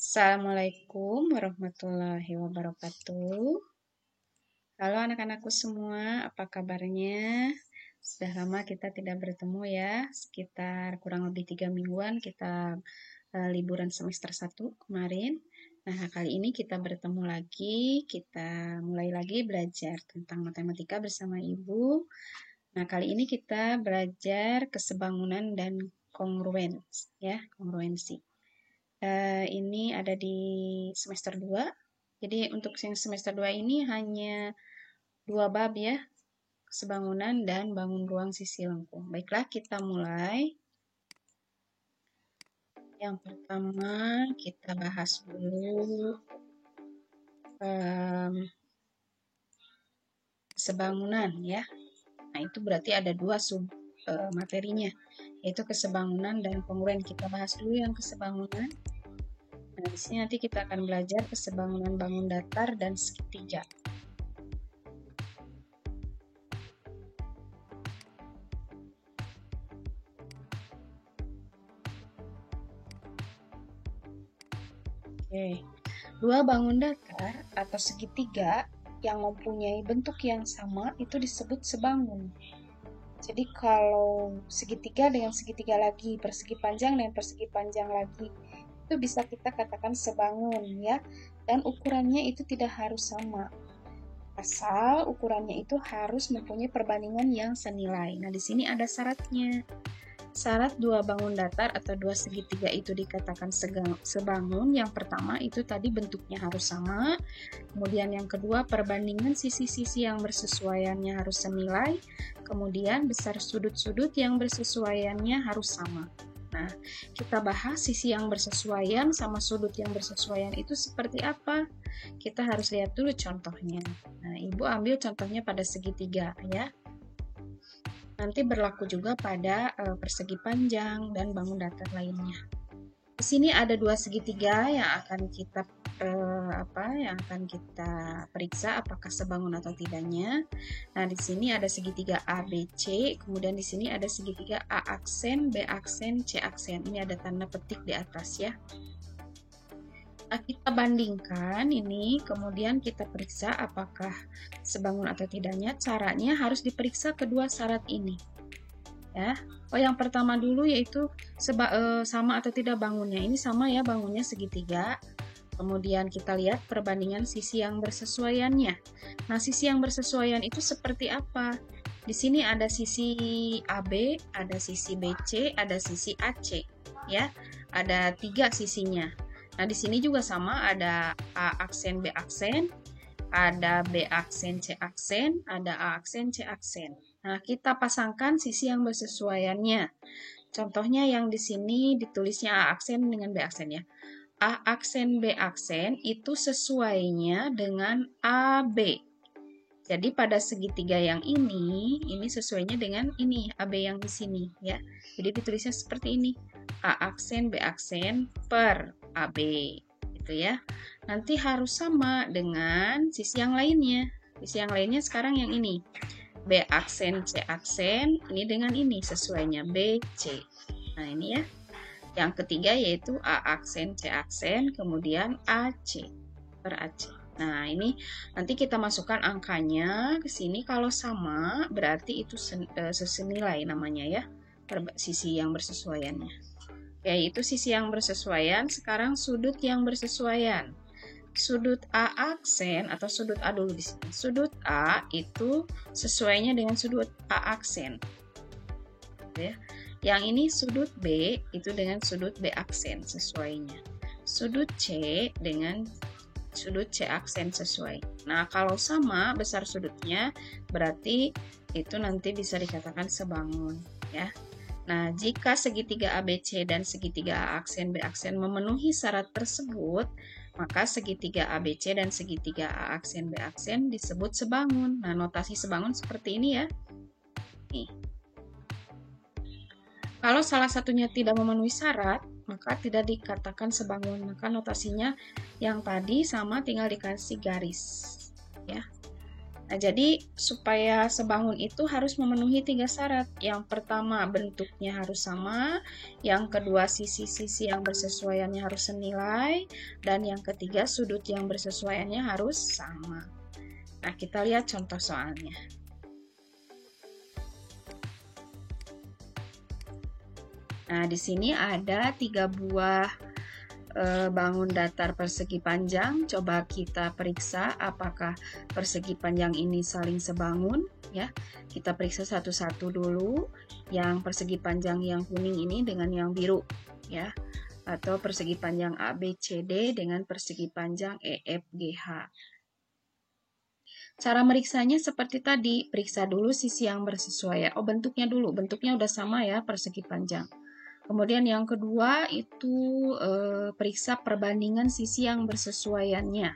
Assalamualaikum warahmatullahi wabarakatuh. Halo anak-anakku semua, apa kabarnya? Sudah lama kita tidak bertemu ya, sekitar kurang lebih 3 mingguan kita liburan semester 1 kemarin. Nah, kali ini kita bertemu lagi, kita mulai lagi belajar tentang matematika bersama Ibu. Nah, kali ini kita belajar kesebangunan dan kongruensi. Ini ada di semester 2. Jadi untuk semester 2 ini hanya 2 bab ya, kesebangunan dan bangun ruang sisi lengkung. Baiklah, kita mulai. Yang pertama kita bahas dulu kesebangunan ya. Nah, itu berarti ada 2 sub materinya, yaitu kesebangunan dan kongruen. Kita bahas dulu yang kesebangunan. Nah, di sini nanti kita akan belajar kesebangunan bangun datar dan segitiga. Oke. 2 bangun datar atau segitiga yang mempunyai bentuk yang sama itu disebut sebangun. Jadi kalau segitiga dengan segitiga lagi, persegi panjang dengan persegi panjang lagi, itu bisa kita katakan sebangun ya. Dan ukurannya itu tidak harus sama. Asal ukurannya itu harus mempunyai perbandingan yang senilai. Nah, di sini ada syaratnya. Syarat 2 bangun datar atau 2 segitiga itu dikatakan sebangun. Yang pertama itu tadi bentuknya harus sama. Kemudian yang kedua perbandingan sisi-sisi yang bersesuaiannya harus senilai. Kemudian besar sudut-sudut yang bersesuaiannya harus sama. Nah, kita bahas sisi yang bersesuaian sama sudut yang bersesuaian itu seperti apa. Kita harus lihat dulu contohnya. Nah, Ibu ambil contohnya pada segitiga ya. Nanti berlaku juga pada persegi panjang dan bangun datar lainnya. Di sini ada 2 segitiga yang akan kita periksa apakah sebangun atau tidaknya. Nah, di sini ada segitiga ABC, kemudian di sini ada segitiga A aksen, B aksen, C aksen. Ini ada tanda petik di atas ya. Nah, kita bandingkan ini, kemudian kita periksa apakah sebangun atau tidaknya. Caranya harus diperiksa kedua syarat ini. Ya. Oh, yang pertama dulu yaitu sama atau tidak bangunnya. Ini sama ya bangunnya segitiga. Kemudian kita lihat perbandingan sisi yang bersesuaiannya. Nah, sisi yang bersesuaian itu seperti apa? Di sini ada sisi AB, ada sisi BC, ada sisi AC, ya. Ada 3 sisinya. Nah, di sini juga sama, ada A aksen, B aksen, ada B aksen, C aksen, ada A aksen, C aksen. Nah, kita pasangkan sisi yang bersesuaiannya. Contohnya yang di sini ditulisnya A aksen dengan B aksen ya. A aksen, B aksen itu sesuainya dengan AB. Jadi pada segitiga yang ini sesuainya dengan ini, AB yang di sini ya. Jadi ditulisnya seperti ini. A aksen, B aksen per AB. Gitu ya. Nanti harus sama dengan sisi yang lainnya. Sisi yang lainnya sekarang yang ini. B aksen, C aksen, ini dengan ini sesuainya BC. Nah, ini ya. Yang ketiga yaitu A aksen, C aksen, kemudian AC per AC. Nah, ini nanti kita masukkan angkanya ke sini. Kalau sama, berarti itu sesenilai namanya ya, sisi yang bersesuaiannya. Yaitu sisi yang bersesuaian, sekarang sudut yang bersesuaian. Sudut A aksen atau sudut A dulu di sini. Sudut A itu sesuainya dengan sudut A aksen. Ya. Yang ini sudut B itu dengan sudut B aksen sesuainya. Sudut C dengan sudut C aksen sesuai. Nah, kalau sama besar sudutnya berarti itu nanti bisa dikatakan sebangun ya. Nah, jika segitiga ABC dan segitiga A aksen B aksen memenuhi syarat tersebut, maka segitiga ABC dan segitiga A aksen B aksen disebut sebangun. Nah, notasi sebangun seperti ini ya. Nih. Kalau salah satunya tidak memenuhi syarat, maka tidak dikatakan sebangun. Maka notasinya yang tadi sama tinggal dikasih garis. Ya. Nah, Nah, jadi supaya sebangun itu harus memenuhi 3 syarat. Yang pertama, bentuknya harus sama. Yang kedua, sisi-sisi yang bersesuaiannya harus senilai. Dan yang ketiga, sudut yang bersesuaiannya harus sama. Nah, kita lihat contoh soalnya. Nah, di sini ada 3 buah bangun datar persegi panjang. Coba kita periksa apakah persegi panjang ini saling sebangun ya. Kita periksa satu-satu dulu. Yang persegi panjang yang kuning ini dengan yang biru ya. Atau persegi panjang ABCD dengan persegi panjang EFGH. Cara meriksanya seperti tadi, periksa dulu sisi yang bersesuaian. Oh, bentuknya dulu. Bentuknya udah sama ya, persegi panjang. Kemudian yang kedua itu periksa perbandingan sisi yang bersesuaiannya.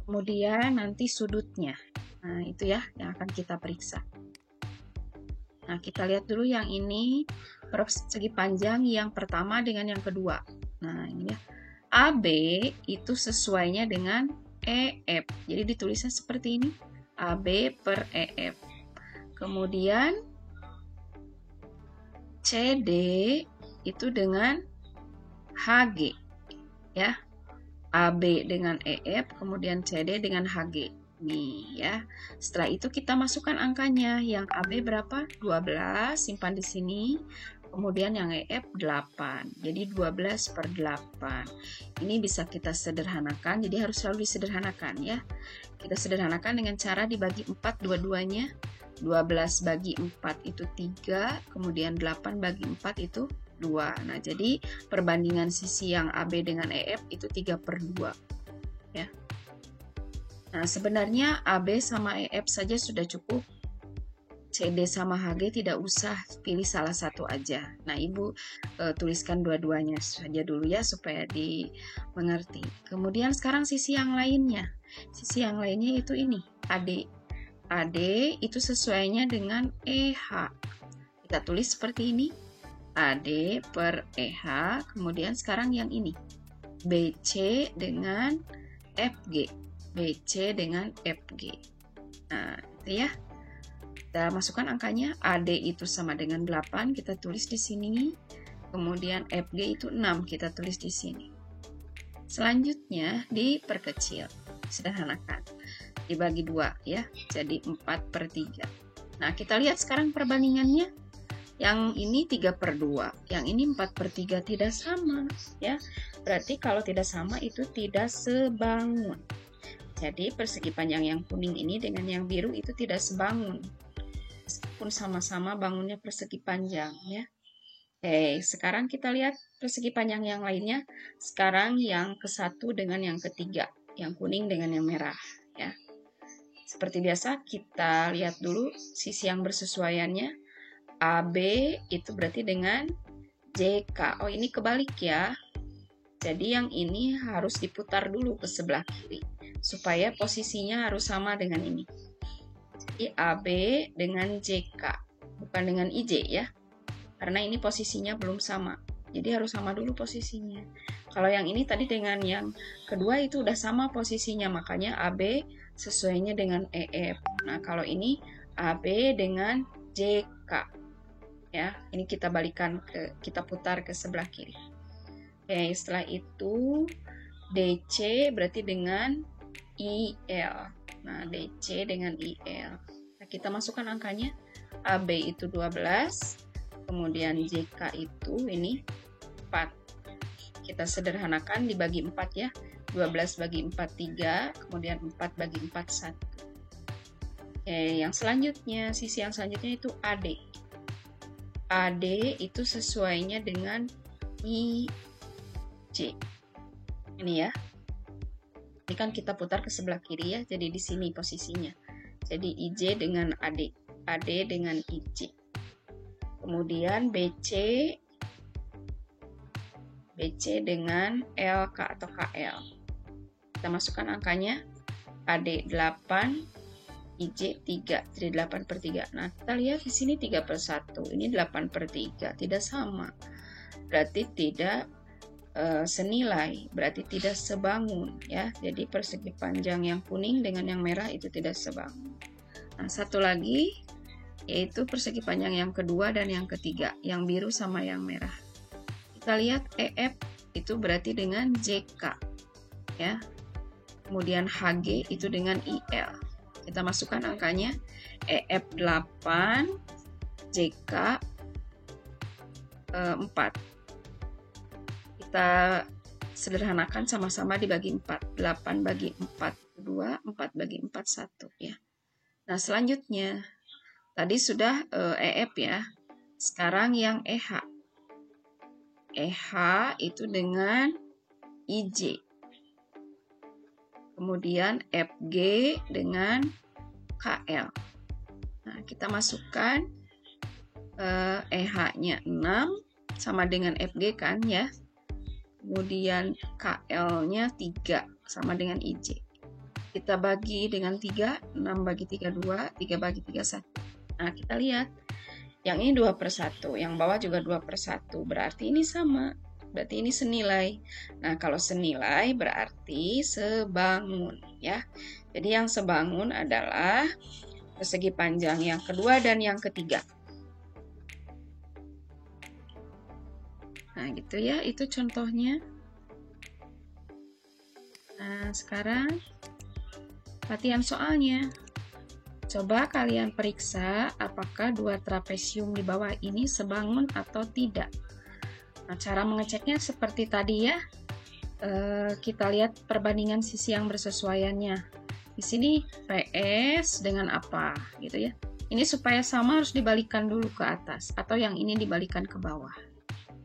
Kemudian nanti sudutnya. Nah, itu ya yang akan kita periksa. Nah, kita lihat dulu yang ini persegi panjang yang pertama dengan yang kedua. Nah, ini ya. AB itu sesuainya dengan EF. Jadi ditulisnya seperti ini. AB per EF. Kemudian CD itu dengan HG ya. AB dengan EF, kemudian CD dengan HG. Nih ya. Setelah itu kita masukkan angkanya. Yang AB berapa? 12, simpan di sini. Kemudian yang EF 8. Jadi 12 per 8. Ini bisa kita sederhanakan, jadi harus selalu disederhanakan ya. Kita sederhanakan dengan cara dibagi 4 dua-duanya. 12 bagi 4 itu 3, kemudian 8 bagi 4 itu 2. Nah, jadi perbandingan sisi yang AB dengan EF itu 3 per 2. Ya. Nah, sebenarnya AB sama EF saja sudah cukup. CD sama HG tidak usah, pilih salah satu aja. Nah, Ibu tuliskan dua-duanya saja dulu ya, supaya dimengerti. Kemudian sekarang sisi yang lainnya. Sisi yang lainnya itu ini, AD. AD itu sesuainya dengan EH. Kita tulis seperti ini. AD per EH. Kemudian sekarang yang ini. BC dengan FG. BC dengan FG. Nah, itu ya. Kita masukkan angkanya. AD itu sama dengan 8. Kita tulis di sini. Kemudian FG itu 6. Kita tulis di sini. Selanjutnya diperkecil. Sederhanakan. Dibagi 2 ya, jadi 4 per 3. Nah, kita lihat sekarang perbandingannya. Yang ini 3 per 2, yang ini 4 per 3, tidak sama ya. Berarti kalau tidak sama itu tidak sebangun. Jadi persegi panjang yang kuning ini dengan yang biru itu tidak sebangun. Meskipun sama-sama bangunnya persegi panjang ya. Oke, sekarang kita lihat persegi panjang yang lainnya. Sekarang yang ke-1 dengan yang ketiga, yang kuning dengan yang merah ya. Seperti biasa, kita lihat dulu sisi yang bersesuaiannya. AB itu berarti dengan JK. Oh, ini kebalik ya. Jadi yang ini harus diputar dulu ke sebelah kiri. Supaya posisinya harus sama dengan ini. Jadi AB dengan JK. Bukan dengan IJ ya. Karena ini posisinya belum sama. Jadi harus sama dulu posisinya. Kalau yang ini tadi dengan yang kedua itu udah sama posisinya. Makanya AB sesuainya dengan EF. Nah, kalau ini AB dengan JK. Ya, ini kita balikan kita putar ke sebelah kiri. Oke, setelah itu DC berarti dengan IL. Nah, DC dengan IL. Nah, kita masukkan angkanya. AB itu 12, kemudian JK itu ini 4. Kita sederhanakan dibagi 4 ya. 12 bagi 4, 3, kemudian 4 bagi 4, 1. Oke, yang selanjutnya, sisi yang selanjutnya itu AD. AD itu sesuainya dengan IJ. Ini ya. Ini kan kita putar ke sebelah kiri ya, jadi di sini posisinya. Jadi IJ dengan AD. AD dengan IJ. Kemudian BC dengan LK atau KL. Kita masukkan angkanya. AD 8, IJ 3, jadi 8 per 3. Nah, kita lihat di sini 3 per 1, ini 8 per 3, tidak sama. Berarti tidak senilai, berarti tidak sebangun ya. Jadi persegi panjang yang kuning dengan yang merah itu tidak sebangun. Nah, satu lagi yaitu persegi panjang yang kedua dan yang ketiga, yang biru sama yang merah. Kita lihat EF itu berarti dengan JK ya. Kemudian HG itu dengan IL. Kita masukkan angkanya, EF 8, JK 4. Kita sederhanakan sama-sama dibagi 4. 8 bagi 4, 2, 4 bagi 4, 1 ya. Nah, selanjutnya tadi sudah EF ya. Sekarang yang EH. EH itu dengan IJ. Kemudian FG dengan KL. Nah, kita masukkan EH-nya 6 sama dengan FG kan ya. Kemudian KL-nya 3 sama dengan IJ. Kita bagi dengan 3, 6 bagi 3, 2, 3 bagi 3, 1. Nah, kita lihat. Yang ini 2/1, yang bawah juga 2/1. Berarti ini sama. Berarti ini senilai. Nah, kalau senilai berarti sebangun ya. Jadi yang sebangun adalah persegi panjang yang kedua dan yang ketiga. Nah, gitu ya, itu contohnya. Nah, sekarang latihan soalnya. Coba kalian periksa apakah dua trapesium di bawah ini sebangun atau tidak. Nah, cara mengeceknya seperti tadi ya. Kita lihat perbandingan sisi yang bersesuaiannya. Di sini PS dengan apa gitu ya. Ini supaya sama harus dibalikan dulu ke atas atau yang ini dibalikan ke bawah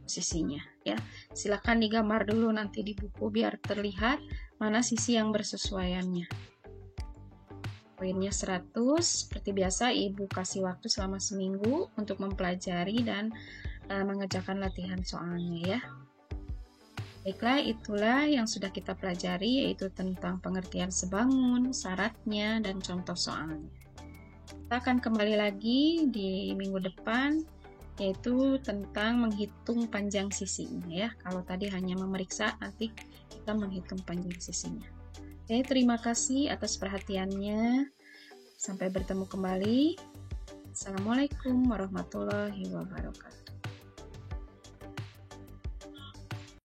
sisinya ya. Silakan digambar dulu nanti di buku biar terlihat mana sisi yang bersesuaiannya. Poinnya 100. Seperti biasa Ibu kasih waktu selama seminggu untuk mempelajari dan mengerjakan latihan soalnya ya. Baiklah, itulah yang sudah kita pelajari, yaitu tentang pengertian sebangun, syaratnya, dan contoh soalnya. Kita akan kembali lagi di minggu depan, yaitu tentang menghitung panjang sisinya ya. Kalau tadi hanya memeriksa, nanti kita menghitung panjang sisinya. Oke, terima kasih atas perhatiannya. Sampai bertemu kembali. Assalamualaikum warahmatullahi wabarakatuh.